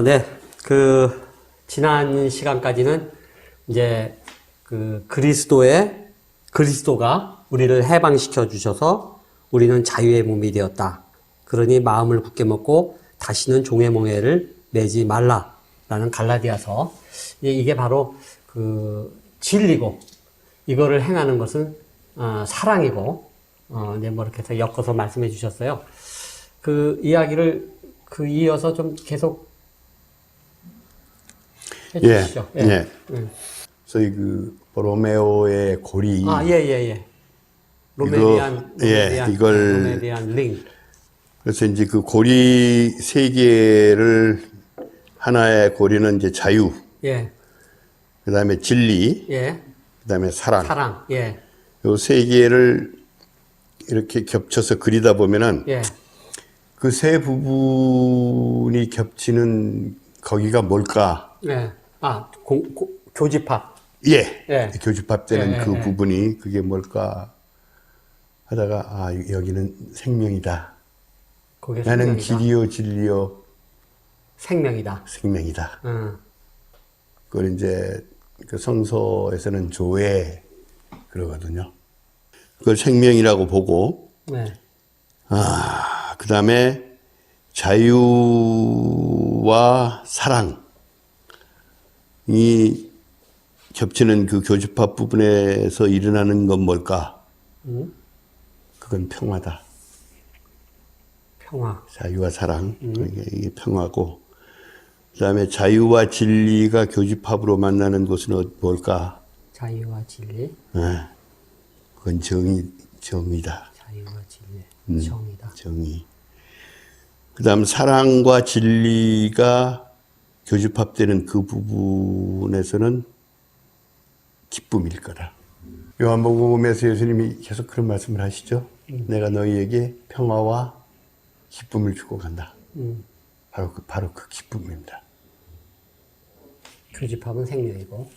네. 지난 시간까지는 이제 그리스도가 우리를 해방시켜 주셔서 우리는 자유의 몸이 되었다. 그러니 마음을 굳게 먹고 다시는 종의 몽해를 매지 말라라는 갈라디아서. 이게 바로 진리고, 이거를 행하는 것은 사랑이고, 네, 뭐 이렇게 해서 엮어서 말씀해 주셨어요. 그 이야기를 이어서 좀 계속 해주시죠. 예. 예. 저희 로메오의 고리. 예. 로메에 대한 링. 그래서 이제 그 고리 세 개를, 하나의 고리는 이제 자유. 예. 그 다음에 진리. 예. 그 다음에 사랑. 예. 요 세 개를 이렇게 겹쳐서 그리다 보면은, 예. 그 세 부분이 겹치는 거기가 뭘까? 예. 교집합. 예. 예. 교집합되는 예, 그 예. 부분이 그게 뭘까 하다가, 여기는 생명이다. 그게 나는 생명이다. 길이요 진리요 생명이다. 생명이다. 그걸 이제 그 성서에서는 조회 그러거든요. 그걸 생명이라고 보고, 네. 그 다음에 자유와 사랑이 겹치는 그 교집합 부분에서 일어나는 건 뭘까? 그건 평화다. 평화. 자유와 사랑, 이게 평화고, 그 다음에 자유와 진리가 교집합으로 만나는 곳은 뭘까? 자유와 진리. 그건 정의다. 자유와 진리. 정의다. 정의. 그 다음 사랑과 진리가 교집합되는 그 부분에서는 기쁨일 거다. 요한복음에서 예수님이 계속 그런 말씀을 하시죠. 내가 너희에게 평화와 기쁨을 주고 간다. 바로 그 기쁨입니다. 교집합은 생명이고.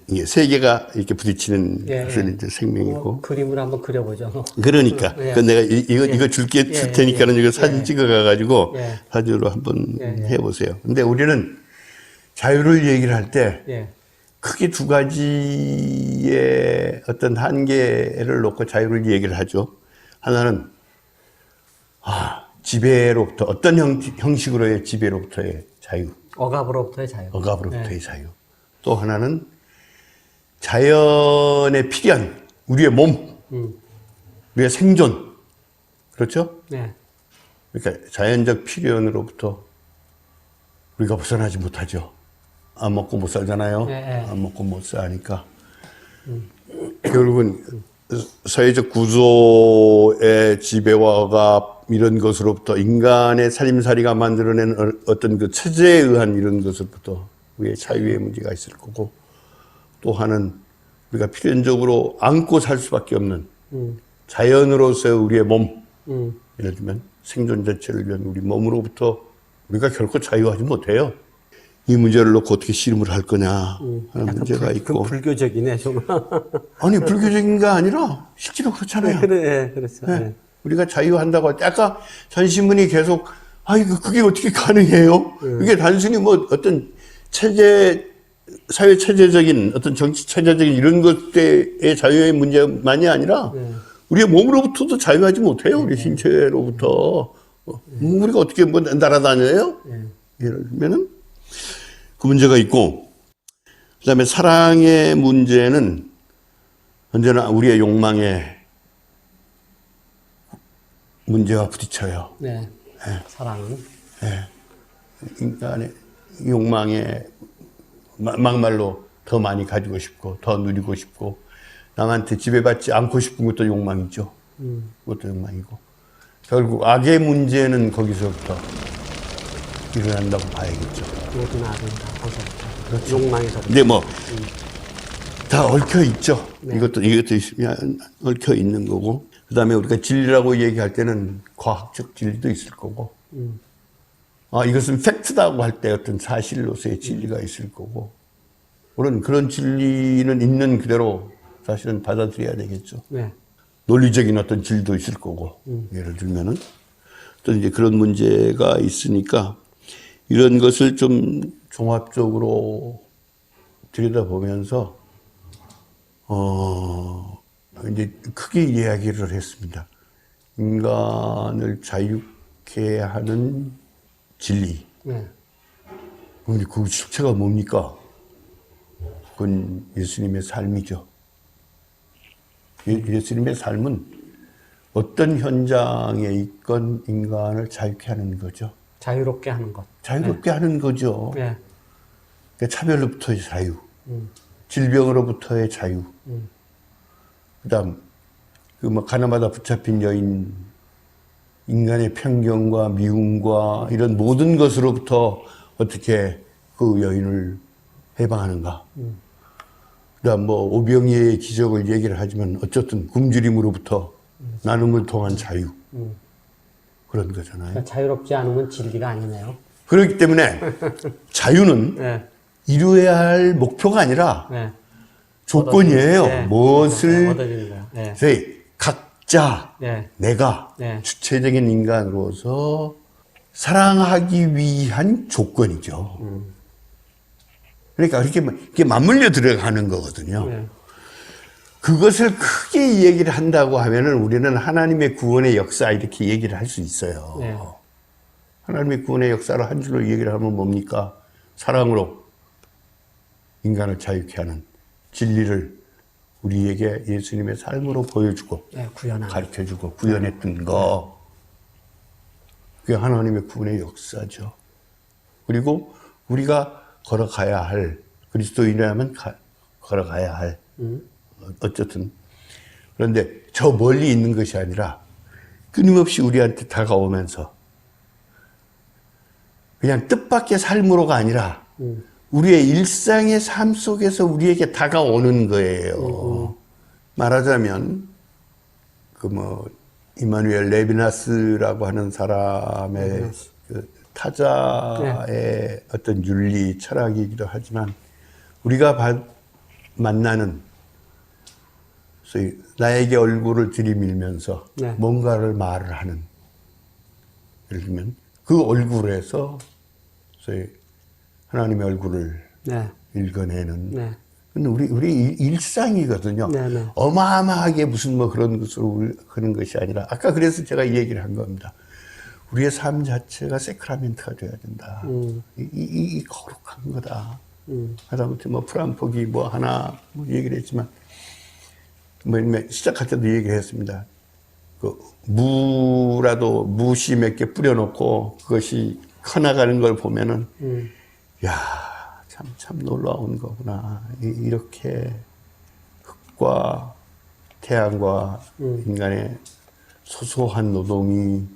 이게 세 개가 이렇게 부딪히는 예, 것은 예. 이제 생명이고. 그림을 한번 그려보죠. 그러니까. 예. 그 내가 이거 줄 테니까는 이거 사진 찍어가지고 예. 사진으로 한번 해보세요. 근데 우리는 자유를 얘기를 할 때 예. 크게 두 가지의 어떤 한계를 놓고 자유를 얘기를 하죠. 하나는, 지배로부터, 어떤 형식으로의 지배로부터의 자유. 억압으로부터의 자유. 억압으로부터의 자유. 또 하나는 자연에 필요한 우리의 몸, 우리의 생존. 그렇죠? 네. 그러니까 자연적 필연으로부터 우리가 벗어나지 못하죠. 안 먹고 못 살잖아요. 안 먹고 못 사니까. 결국은 사회적 구조의 지배와 억압 이런 것으로부터, 인간의 살림살이가 만들어낸 어떤 그 체제에 의한 이런 것으로부터 우리의 자유의 문제가 있을 거고, 또 하나는 우리가 필연적으로 안고 살 수밖에 없는 자연으로서의 우리의 몸, 예를 들면 생존 자체를 위한 우리 몸으로부터 우리가 결코 자유하지 못해요. 이 문제를 놓고 어떻게 씨름을 할 거냐 하는 문제가 있고. 불교적이네, 좀. 아니, 불교적인 게 아니라 실제로 그렇잖아요. 그렇죠. 네. 우리가 자유한다고 할 때, 아까 전신문이 계속, 그게 어떻게 가능해요? 이게 단순히 뭐 어떤 사회 체제적인, 어떤 정치 체제적인 이런 것들의 자유의 문제만이 아니라, 우리의 몸으로부터도 자유하지 못해요. 우리 신체로부터. 우리가 어떻게 뭐 날아다녀요? 예를 들면은, 그 문제가 있고, 그 다음에 사랑의 문제는 언제나 우리의 욕망의 문제와 부딪혀요. 네. 사랑은. 인간의 욕망에 막말로 더 많이 가지고 싶고, 더 누리고 싶고, 남한테 지배받지 않고 싶은 것도 욕망이죠. 그것도 욕망이고. 결국 악의 문제는 거기서부터 일어난다고 봐야겠죠. 모든 악은 다 거기서부터. 그렇죠. 욕망에서부터. 근데 다 얽혀 있죠. 이것도 얽혀 있는 거고. 그 다음에 우리가 진리라고 얘기할 때는 과학적 진리도 있을 거고. 이것은 팩트다고 할 때 어떤 사실로서의 진리가 있을 거고. 물론 그런 진리는 있는 그대로 사실은 받아들여야 되겠죠. 네. 논리적인 어떤 진리도 있을 거고. 예를 들면은. 또 이제 그런 문제가 있으니까 이런 것을 좀 종합적으로 들여다보면서 이제 크게 이야기를 했습니다. 인간을 자유케 하는 진리. 네. 근데 그 실체가 뭡니까? 그건 예수님의 삶이죠. 예수님의 삶은 어떤 현장에 있건 인간을 자유케 하는 거죠. 자유롭게 하는 것. 자유롭게 하는 거죠. 네. 그러니까 차별로부터의 자유, 질병으로부터의 자유, 그다음 그 뭐 가나마다 붙잡힌 여인, 인간의 편견과 미움과 이런 모든 것으로부터 어떻게 그 여인을 해방하는가. 그다음 뭐 오병이의 기적을 얘기를 하지만 어쨌든 굶주림으로부터 나눔을 통한 자유 그런 거잖아요. 그러니까 자유롭지 않으면 진리가 아니네요. 그렇기 때문에 자유는 네. 이루어야 할 목표가 아니라 네. 조건이에요. 네. 무엇을 얻어지는 거야. 네. 저희 각자 네. 내가 네. 주체적인 인간으로서 사랑하기 위한 조건이죠. 그러니까 이렇게 맞물려 들어가는 거거든요. 네. 그것을 크게 얘기를 한다고 하면은 우리는 하나님의 구원의 역사 이렇게 얘기를 할 수 있어요. 네. 하나님의 구원의 역사를 한 줄로 얘기를 하면 뭡니까? 사랑으로 인간을 자유케 하는 진리를 우리에게 예수님의 삶으로 보여주고 네, 구현하는. 가르쳐주고 구현했던 거. 그게 하나님의 구원의 역사죠. 그리고 우리가 걸어가야 할, 그리스도인이라면 걸어가야 할, 어쨌든. 그런데 저 멀리 있는 것이 아니라 끊임없이 우리한테 다가오면서 그냥 뜻밖의 삶으로가 아니라 우리의 일상의 삶 속에서 우리에게 다가오는 거예요. 말하자면 그 뭐 이마누엘 레비나스라고 하는 사람의 그 타자의 어떤 윤리 철학이기도 하지만 우리가 만나는 소위 나에게 얼굴을 들이밀면서 네. 뭔가를 말을 하는, 예를 들면 그 얼굴에서 소위 하나님의 얼굴을 네. 읽어내는. 네. 근데 우리 일상이거든요. 네, 네. 어마어마하게 무슨 뭐 그런 것으로 그런 것이 아니라 아까 그래서 제가 이 얘기를 한 겁니다. 우리의 삶 자체가 세크라멘트가 돼야 된다. 이 거룩한 거다. 하다못해 뭐 프란폭이 뭐 하나 뭐 얘기를 했지만 뭐 시작할 때도 얘기를 했습니다. 그 무씨 몇 개 뿌려놓고 그것이 커나가는 걸 보면은 야. 참 놀라운 거구나. 이렇게 흙과 태양과 인간의 소소한 노동이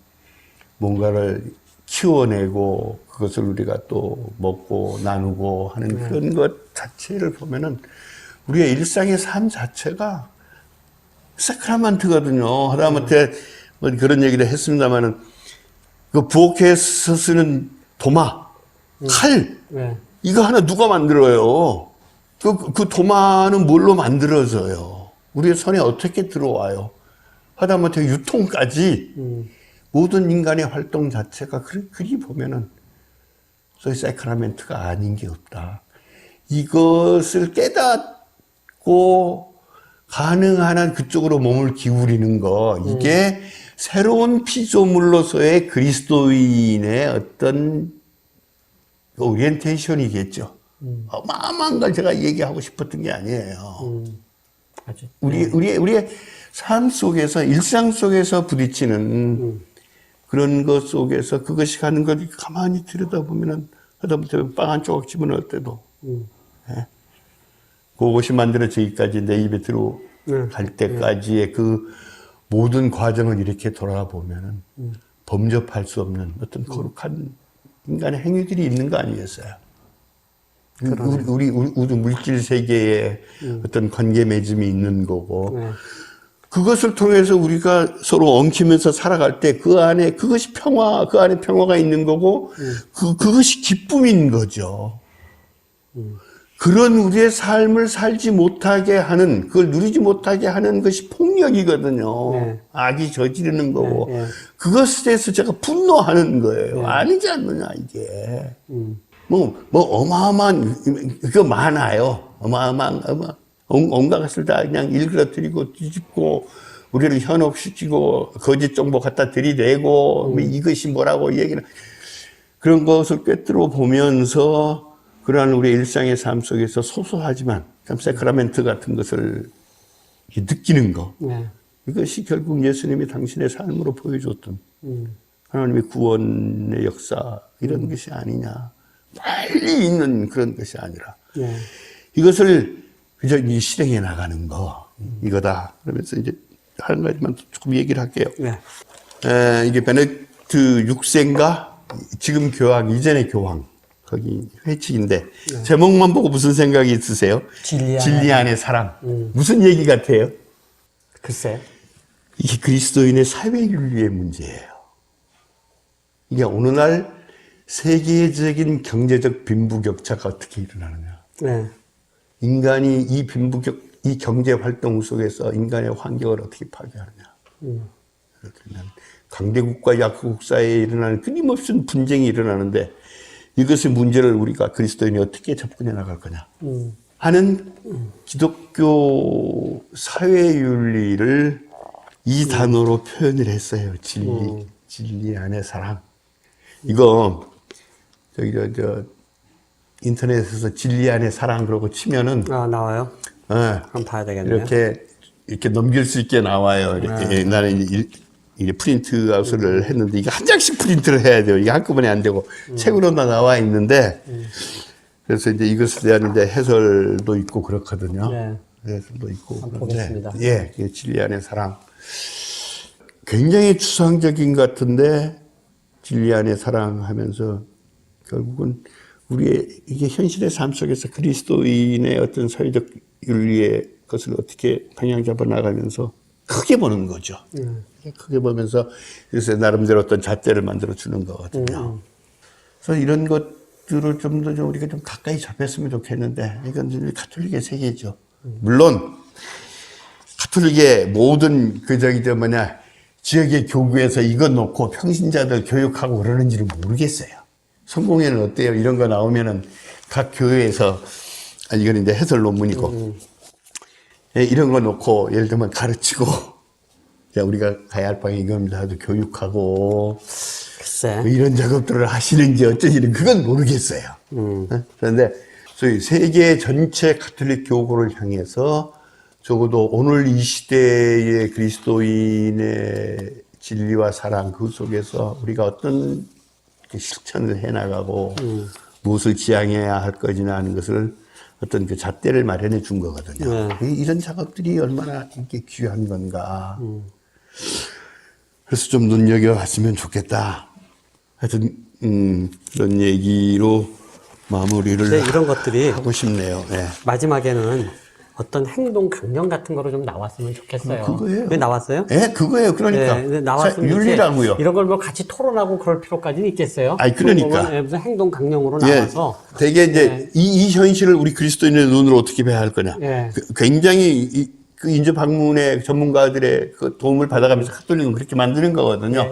뭔가를 키워내고 그것을 우리가 또 먹고 나누고 하는 그런 것 자체를 보면은 우리의 일상의 삶 자체가 사크라멘트거든요. 하다못해 뭐 그런 얘기를 했습니다만은 그 부엌에서 쓰는 도마, 칼, 네. 이거 하나 누가 만들어요? 그 도마는 뭘로 만들어져요? 우리의 손에 어떻게 들어와요? 하다못해 유통까지 모든 인간의 활동 자체가 그리 보면은 소위 사크라멘트가 아닌 게 없다. 이것을 깨닫고 가능한 한 그쪽으로 몸을 기울이는 거, 이게 새로운 피조물로서의 그리스도인의 어떤 오리엔테이션이겠죠. 어마어마한 걸 제가 얘기하고 싶었던 게 아니에요. 아주. 우리의 삶 속에서, 일상 속에서 부딪히는 그런 것 속에서 그것이 가는 걸 가만히 들여다보면은, 하다못해 빵 한 조각 집어넣을 때도, 예? 그것이 만들어지기까지 내 입에 들어갈 때까지의 그 모든 과정을 이렇게 돌아보면은 범접할 수 없는 어떤 거룩한 인간의 행위들이 있는 거 아니겠어요? 우리 물질 세계에 어떤 관계 맺음이 있는 거고, 네. 그것을 통해서 우리가 서로 엉키면서 살아갈 때 그 안에 그것이 그 안에 평화가 있는 거고, 그것이 기쁨인 거죠. 그런 우리의 삶을 살지 못하게 하는, 그걸 누리지 못하게 하는 것이 폭력이거든요. 네. 악이 저지르는 거고. 네, 네. 그것에 대해서 제가 분노하는 거예요. 아니지 않느냐, 이게. 어마어마한, 그거 많아요. 온갖 것을 다 그냥 일그러뜨리고 뒤집고, 우리를 현혹시키고, 거짓 정보 갖다 들이대고, 뭐 이것이 뭐라고 얘기를. 그런 것을 꿰뚫어 보면서, 그러한 우리의 일상의 삶 속에서 소소하지만 참 세크라멘트 같은 것을 느끼는 거. 네. 이것이 결국 예수님이 당신의 삶으로 보여줬던 하나님의 구원의 역사 이런 것이 아니냐. 빨리 있는 그런 것이 아니라 네. 이것을 그저 이 실행해 나가는 거 이거다. 그러면서 이제 한 가지만 조금 얘기를 할게요. 네. 이게 베네딕트 6세인가 지금 교황 이전의 교황. 거기 회칙인데 제목만 보고 무슨 생각이 있으세요? 진리 안의 사랑. 무슨 얘기 같아요? 글쎄. 이게 그리스도인의 사회윤리의 문제예요. 이게 오늘날 세계적인 경제적 빈부격차가 어떻게 일어나느냐. 네. 인간이 이 경제 활동 속에서 인간의 환경을 어떻게 파괴하느냐. 그러면 강대국과 약소국 사이에 일어나는 끊임없는 분쟁이 일어나는데 이것의 문제를 우리가 그리스도인이 어떻게 접근해 나갈 거냐 하는 기독교 사회윤리를 이 단어로 표현을 했어요. 진리 안의 사랑. 이거 저 인터넷에서 진리 안의 사랑 그러고 치면은 나와요? 그럼 봐야 되겠네요. 이렇게 넘길 수 있게 나와요. 이렇게 나는 이게 프린트아웃을 했는데 이게 한 장씩 프린트를 해야 돼요. 이게 한꺼번에 안 되고 책으로 나와 있는데 그래서 이제 이것에 대한 이제 해설도 있고 그렇거든요. 네. 해설도 있고. 한번 보겠습니다. 예, 진리 안의 사랑. 굉장히 추상적인 것 같은데 진리 안의 사랑 하면서 결국은 우리의 이게 현실의 삶 속에서 그리스도인의 어떤 사회적 윤리의 것을 어떻게 방향 잡아 나가면서 크게 보는 거죠. 크게 보면서 그래서 나름대로 어떤 잣대를 만들어 주는 거거든요. 그래서 이런 것들을 좀 더 우리가 좀 가까이 잡혔으면 좋겠는데 이건 가톨릭의 세계죠. 물론 가톨릭의 모든 지역의 교구에서 이거 놓고 평신자들 교육하고 그러는지는 모르겠어요. 성공회는 어때요? 이런 거 나오면은 각 교회에서 이건 이제 해설 논문이고 이런 거 놓고 예를 들면 가르치고 우리가 가야 할 방이 이겁니다 하도 교육하고 글쎄. 이런 작업들을 하시는지 어쩐지 그건 모르겠어요. 그런데 소위 세계 전체 가톨릭 교구를 향해서 적어도 오늘 이 시대의 그리스도인의 진리와 사랑 그 속에서 우리가 어떤 실천을 해나가고 무엇을 지향해야 할 것이냐 하는 것을 어떤 그 잣대를 마련해 준 거거든요. 이런 작업들이 얼마나 이게 귀한 건가. 그래서 좀 눈여겨봤으면 좋겠다. 하여튼, 그런 얘기로 마무리를 이런 것들이 하고 싶네요. 네. 마지막에는 어떤 행동 강령 같은 거로 좀 나왔으면 좋겠어요. 그거예요. 왜 나왔어요? 네, 그거예요. 그러니까. 네, 나왔으면 윤리라고요. 이런 걸 뭐 같이 토론하고 그럴 필요까지는 있겠어요? 아니, 그러니까. 무슨 행동 강령으로 나와서. 되게 이제 이 현실을 우리 그리스도인의 눈으로 어떻게 봐야 할 거냐. 굉장히 그 인접 방문의 전문가들의 그 도움을 받아가면서 가톨릭은 그렇게 만드는 거거든요.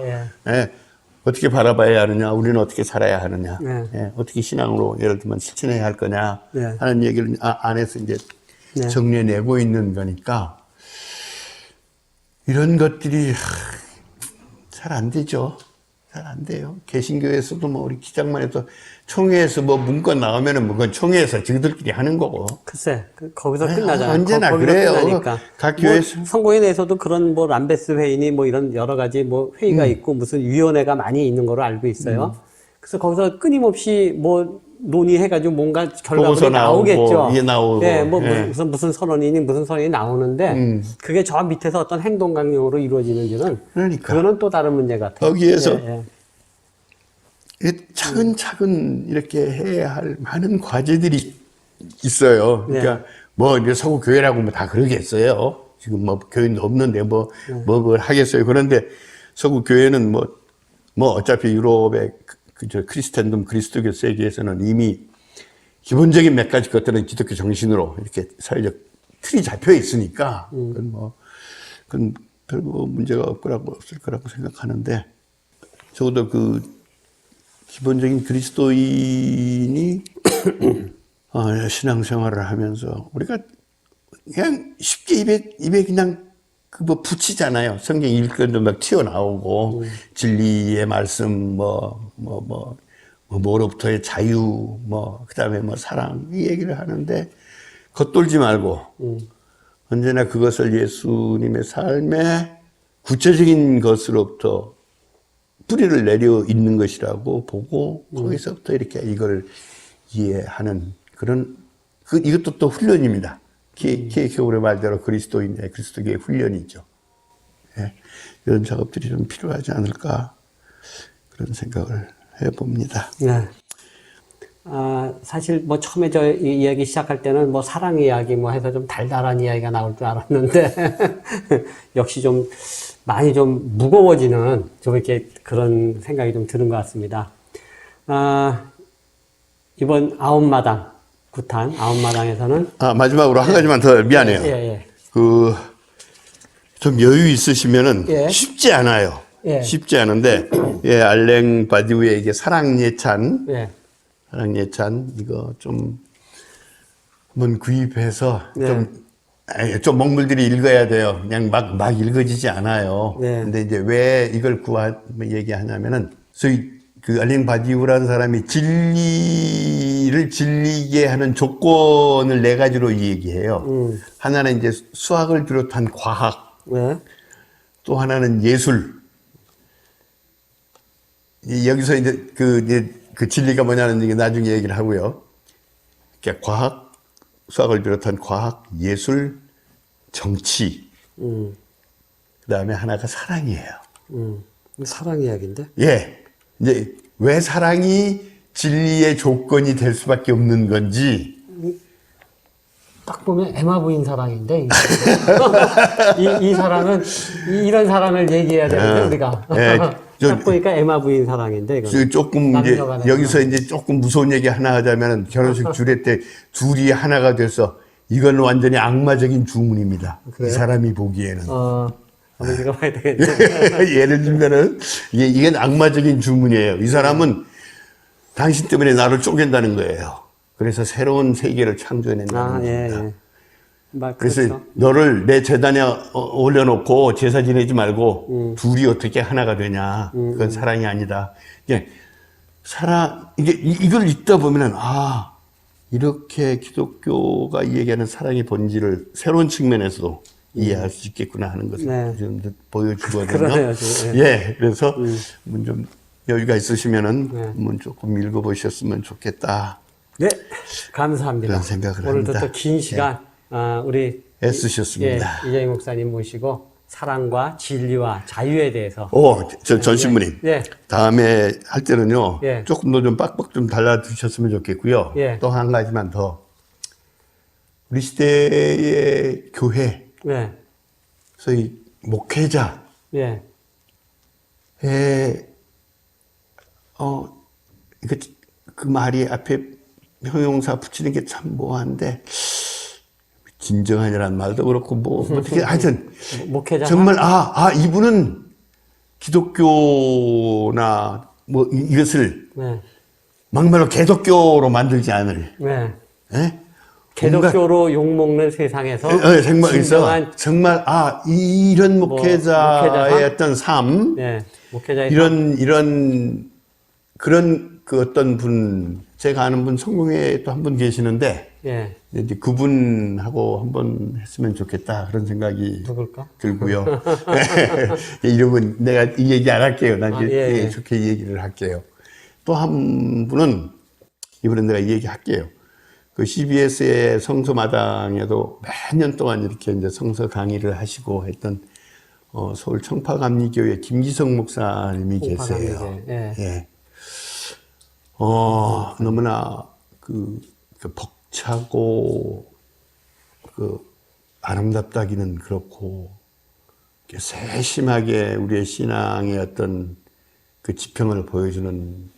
어떻게 바라봐야 하느냐, 우리는 어떻게 살아야 하느냐, 어떻게 신앙으로 예를 들면 실천해야 할 거냐 하는 얘기를 안에서 이제 정리해내고 있는 거니까 이런 것들이 잘 안 되죠. 잘 안 돼요. 개신교에서도 뭐 우리 기장만 해도 총회에서 뭐 문건 나오면은 그건 총회에서 지들끼리 하는 거고. 글쎄, 거기서 끝나잖아요. 언제나 거기서 그래요. 끝나니까. 각 교회에서. 뭐 성공회에서도 그런 뭐 람베스 회의니 뭐 이런 여러 가지 뭐 회의가 있고 무슨 위원회가 많이 있는 거로 알고 있어요. 그래서 거기서 끊임없이 뭐 논의해가지고 뭔가 결과물이 나오겠죠. 나오고. 네, 뭐 무슨 선언이니 무슨 선언이 나오는데 그게 저 밑에서 어떤 행동 강령으로 이루어지는지는 그러니까. 그거는 또 다른 문제 같아요. 거기에서 차근차근 이렇게 해야 할 많은 과제들이 있어요. 그러니까 뭐 이제 서구 교회라고 뭐 다 그러겠어요. 지금 뭐 교회는 없는데 뭐 그걸 하겠어요. 그런데 서구 교회는 뭐 어차피 유럽의 그리스텐덤 그리스도교 세계에서는 이미 기본적인 몇 가지 것들은 기독교 정신으로 이렇게 사회적 틀이 잡혀 있으니까 그건 별거 문제가 없을 거라고 생각하는데 적어도 그 기본적인 그리스도인이 신앙생활을 하면서 우리가 그냥 쉽게 입에 그냥 그 뭐 붙이잖아요. 성경 읽기도 막 튀어나오고 진리의 말씀 뭐로부터의 자유 그다음에 사랑 이 얘기를 하는데 겉돌지 말고 언제나 그것을 예수님의 삶의 구체적인 것으로부터 뿌리를 내려 있는 것이라고 보고 거기서부터 이렇게 이걸 이해하는 그런 이것도 또 훈련입니다. 키에케고르의 말대로 그리스도교의 훈련이죠. 예, 이런 작업들이 좀 필요하지 않을까 그런 생각을 해봅니다. 네. 사실 처음에 저 이야기 시작할 때는 사랑 이야기 해서 좀 달달한 이야기가 나올 줄 알았는데 역시 좀 많이 좀 무거워지는 좀 이렇게 그런 생각이 좀 드는 것 같습니다. 이번 아홉마당 구탄 아홉마당에서는 마지막으로 한 가지만 더 미안해요. 예. 좀 여유 있으시면은 예. 쉽지 않아요. 예. 쉽지 않은데 알랭 바디우의 이게 사랑 예찬 이거 좀 한번 구입해서 좀 먹물들이 읽어야 돼요. 그냥 막 읽어지지 않아요. 네. 근데 이제 왜 이걸 얘기하냐면은 소위 그 알랭 바디우라는 사람이 진리를 진리게 하는 조건을 네 가지로 얘기해요. 하나는 이제 수학을 비롯한 과학, 또 하나는 예술. 여기서 이제 그 진리가 뭐냐는 얘기 나중에 얘기를 하고요. 그러니까 과학, 수학을 비롯한 과학, 예술, 정치. 그 다음에 하나가 사랑이에요. 사랑 이야기인데? 예. 이제 왜 사랑이 진리의 조건이 될 수밖에 없는 건지. 딱 보면 에마 부인 사랑인데 이 사랑은 이런 사랑을 얘기해야 되는데 우리가 딱 보니까 에마 부인 사랑인데 조금 이제 여기서 이제 조금 무서운 얘기 하나 하자면 결혼식 주례 때 둘이 하나가 돼서 이건 완전히 악마적인 주문입니다. 그래요? 이 사람이 보기에는. 우리가 봐야 되겠네. 예를 들면은 이게 악마적인 주문이에요. 이 사람은 당신 때문에 나를 쪼갠다는 거예요. 그래서 새로운 세계를 창조해낸다는 겁니다. 그래서 그렇죠. 너를 내 재단에 올려놓고 제사 지내지 말고 둘이 어떻게 하나가 되냐. 그건 사랑이 아니다. 이걸 읽다 보면은 이렇게 기독교가 얘기하는 사랑의 본질을 새로운 측면에서도 이해할 수 있겠구나 하는 것을 좀 보여주거든요. 그러네요. 그래서 좀 여유가 있으시면은 한번 조금 읽어보셨으면 좋겠다. 네, 감사합니다. 그런 생각을 오늘도 합니다. 또 긴 시간 우리 애쓰셨습니다. 이정희 목사님 모시고 사랑과 진리와 자유에 대해서. 전신부님. 다음에 할 때는요. 조금 더 좀 빡빡 좀 달라주셨으면 좋겠고요. 또 한 가지만 더. 우리 시대의 교회, 소위 목회자, 그 말이 앞에 형용사 붙이는 게 참 뭐한데, 진정하냐라는 말도 그렇고, 어떻게, 하여튼, 목회자 정말, 이분은 기독교나 이것을 막말로 개독교로 만들지 않을, 개독교로 욕먹는 세상에서 정말 이런 목회자의 어떤 삶, 이런 그런 그 어떤 분, 제가 아는 분 성공회 또 한 분 계시는데 이제 그분하고 한번 했으면 좋겠다 그런 생각이 누굴까? 들고요. 이름은 내가 이 얘기 안 할게요. 난 좋게 얘기를 할게요. 또 한 분은 이번엔 내가 이 얘기 할게요. 그 CBS의 성서마당에도 몇 년 동안 이렇게 이제 성서 강의를 하시고 했던 서울 청파감리교회 김기성 목사님이 계세요. 너무나 그 벅차고 아름답다기는 그렇고 세심하게 우리의 신앙의 어떤 그 지평을 보여주는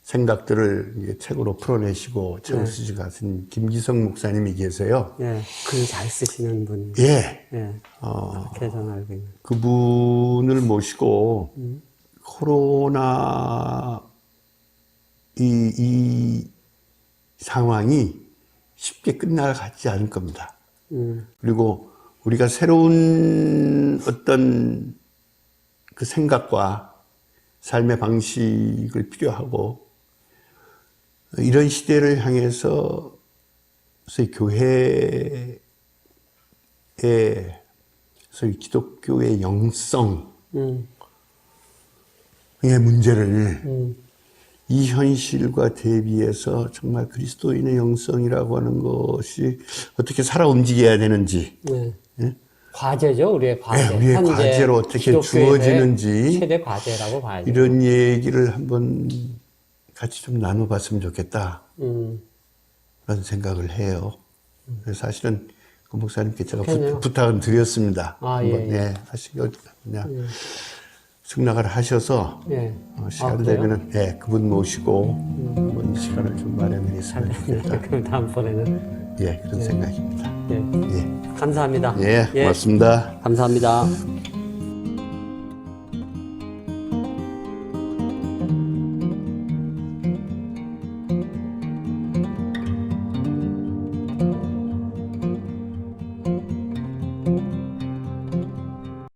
생각들을 이제 책으로 풀어내시고 책을 쓰시고 가신 김기성 목사님이 계세요. 예, 글 잘 쓰시는 분. 예. 예. 그렇게 저는 알고 있는. 그분을 모시고 코로나 이 상황이 쉽게 끝나가지 않을 겁니다. 그리고 우리가 새로운 어떤 그 생각과 삶의 방식을 필요하고 이런 시대를 향해서 소위 교회의 소위 기독교의 영성의 문제를 이 현실과 대비해서 정말 그리스도인의 영성이라고 하는 것이 어떻게 살아 움직여야 되는지 예? 과제죠, 우리의 과제. 네, 우리의 현재 과제로 어떻게 기독교의 주어지는지 최대 과제라고 봐야죠. 이런 얘기를 한번 같이 좀 나눠봤으면 좋겠다 라는 생각을 해요. 그래서 사실은 그 목사님께 제가 좋겠네요. 부탁은 드렸습니다. 아, 한번 예, 예, 하시고 그냥 승낙을 하셔서 예. 시간 그래요? 되면은 예, 그분 모시고 한번 시간을 좀 마련했으면 좋겠다. 그럼 다음번에는. 예, 그런 생각입니다. 예. 예, 감사합니다. 예, 고맙습니다. 감사합니다.